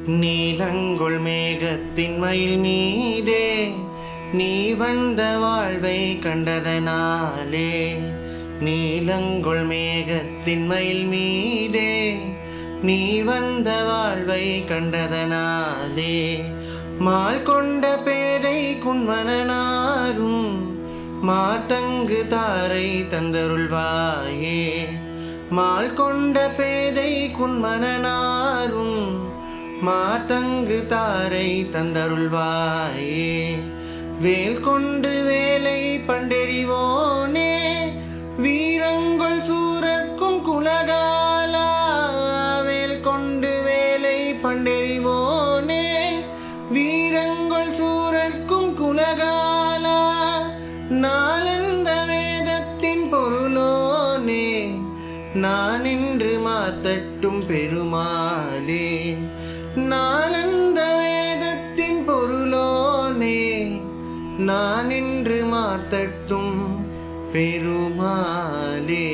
நீலங்குள் மேகத்தின் மயில் மீதே நீ வந்த வாழ்வை கண்டதனாலே, நீலங்குள் மேகத்தின் மயில் மீதே நீ வந்த வாழ்வை கண்டதனாலே, மால் கொண்ட பேதை குன்மனாரும் மாத்தங்கு தாரை தந்தருள்வாயே, மால் கொண்ட பேதை குன்மனாரும் மாத்தங்கு தாரை தந்தருள்வாயே, வேல் கொண்டு வேலை பண்டெறிவோனே வீரங்கள் சூரர்க்கும் குலகாலா, வேல் கொண்டு வேலை பண்டெறிவோனே வீரங்கள் சூரர்க்கும் குலகாலா, நாளந்த வேதத்தின் பொருளோனே நான் இன்று மாத்தட்டும் பெருமாளே, நாளந்த வேதத்தின் பொருளோனே நான் இன்று மாத்தட்டும் பெருமாளே.